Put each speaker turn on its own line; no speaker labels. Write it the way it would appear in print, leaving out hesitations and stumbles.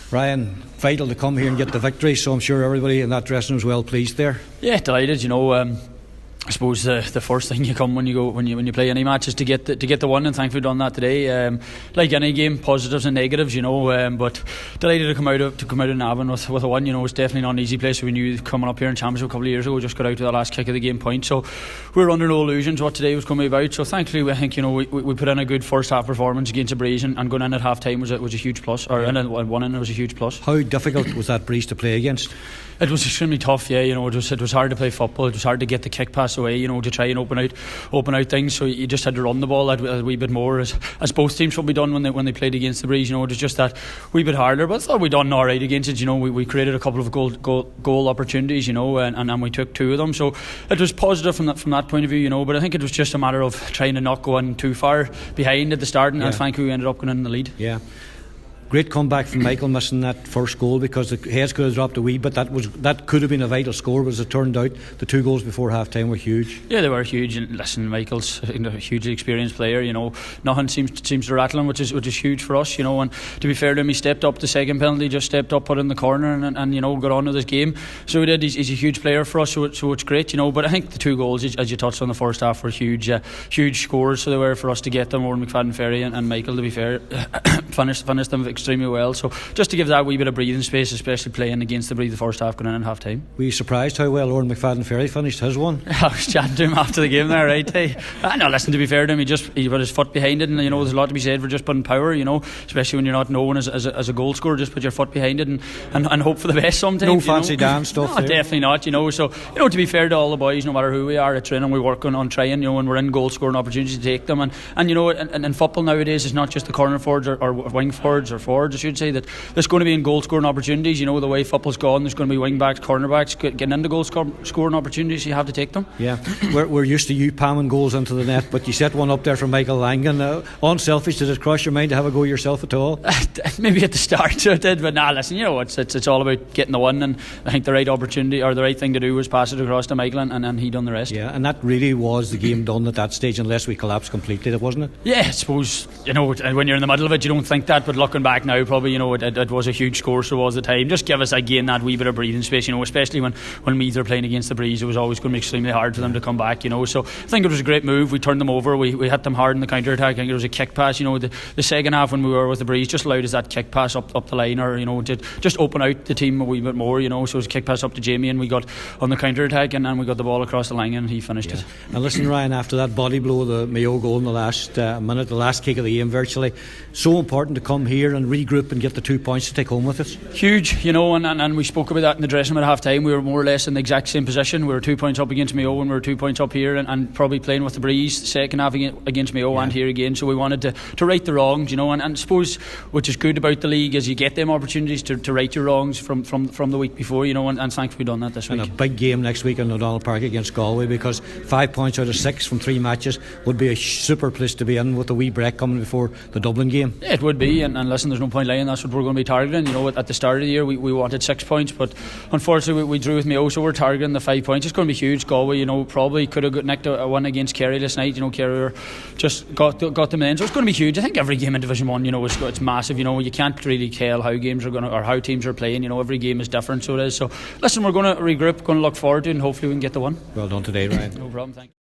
Ryan, vital to come here and get the victory, so I'm sure everybody in that dressing room is well pleased there.
Yeah, delighted. I suppose the first thing you come when you play any match is to get the one, and thankfully done that today. Like any game, positives and negatives, but delighted to come out of Navan with a one. It's definitely not an easy place. We knew coming up here in Championship a couple of years ago, just got out to the last kick of the game point. So we were under no illusions what today was going to be about. So thankfully, I think we put in a good first half performance against the Breeze, and going in at half time was a huge plus, or in one in it was a huge plus.
How difficult was that Breeze to play against?
It was extremely tough, yeah. It was hard to play football. It was hard to get the kick pass away, to try and open out things. So you just had to run the ball a wee bit more, as both teams should be done when they played against the Breeze. It was just that wee bit harder. But I thought we done all right against it. We created a couple of goal opportunities, and we took two of them. So it was positive from that point of view, But I think it was just a matter of trying to not go in too far behind at the start, and thankfully we ended up going in the lead.
Yeah. Great comeback from Michael, missing that first goal, because the heads could have dropped a wee bit. That could have been a vital score, but as it turned out, the two goals before half time were huge.
Yeah, they were huge. And listen, Michael's a hugely experienced player. Nothing seems to rattle him, which is huge for us. And to be fair to him, he stepped up the second penalty, just stepped up, put it in the corner, and got on with his game. So he did. He's a huge player for us, so it's great. But I think the two goals, as you touched on the first half, were huge scores. So they were for us to get them. Odhran McFadden-Ferry and Michael, to be fair, finished them extremely well. So just to give that wee bit of breathing space, especially playing against the Breeze the first half, going in at half time.
Were you surprised how well Odhran McFadden-Ferry finished his one?
I was chatting to him after the game there, right? No, listen, to be fair to him, he put his foot behind it, and there's a lot to be said for just putting power, especially when you're not known as a goal scorer. Just put your foot behind it and hope for the best sometimes.
No fancy dance stuff.
No, definitely not. So to be fair to all the boys, no matter who we are at training, we work on trying, when we're in goal scoring opportunities, to take them. And in football nowadays, it's not just the corner forwards or wing forwards or forwards, I should say, that there's going to be in goal scoring opportunities. The way football's gone, there's going to be wing backs, cornerbacks getting into goal scoring opportunities. You have to take them. Yeah,
we're used to you palming goals into the net, but you set one up there for Michael Langan. Unselfish, did it cross your mind to have a go yourself at all?
Maybe at the start it did, but listen, it's all about getting the one, and I think the right opportunity or the right thing to do was pass it across to Michael, and he done the rest.
Yeah, and that really was the game done at that stage, unless we collapsed completely, wasn't it?
Yeah, I suppose when you're in the middle of it, you don't think that, but looking back now, probably it was a huge score, so was the time. Just give us again that wee bit of breathing space, especially when Meath are playing against the Breeze. It was always going to be extremely hard for them to come back, so I think it was a great move. We turned them over, we hit them hard in the counter attack. I think it was a kick pass, the second half when we were with the Breeze just allowed us that kick pass up the line, or to just open out the team a wee bit more, so it was a kick pass up to Jamie, and we got on the counter attack, and we got the ball across the line, and he finished it.
And listen, Ryan, after that body blow, the Mayo goal in the last minute, the last kick of the game virtually, so important to come here and regroup and get the 2 points to take home with us.
Huge, and we spoke about that in the dressing room at half time. We were more or less in the exact same position. We were 2 points up against Mayo, and we were 2 points up here, and probably playing with the Breeze the second half against Mayo and here again. So we wanted to right the wrongs, and I suppose which is good about the league is you get them opportunities to right your wrongs from the week before, and thankfully done that this week.
And a big game next week in O'Donnell Park against Galway, because 5 points out of 6 from 3 matches would be a super place to be in, with a wee break coming before the Dublin game.
Yeah, it would be, and listen, there's no point lying, that's what we're going to be targeting. At the start of the year we wanted 6 points, but unfortunately we drew with Mayo, so we're targeting the 5 points. It's going to be huge. Galway, probably could have nicked a one against Kerry last night. Kerry just got them in, so it's going to be huge. I think every game in Division 1, it's massive. You can't really tell how games are going to, or how teams are playing. Every game is different, so it is. So listen, we're going to regroup, going to look forward to it, and hopefully we can get the one.
Well done today, Ryan.
No problem, thank you.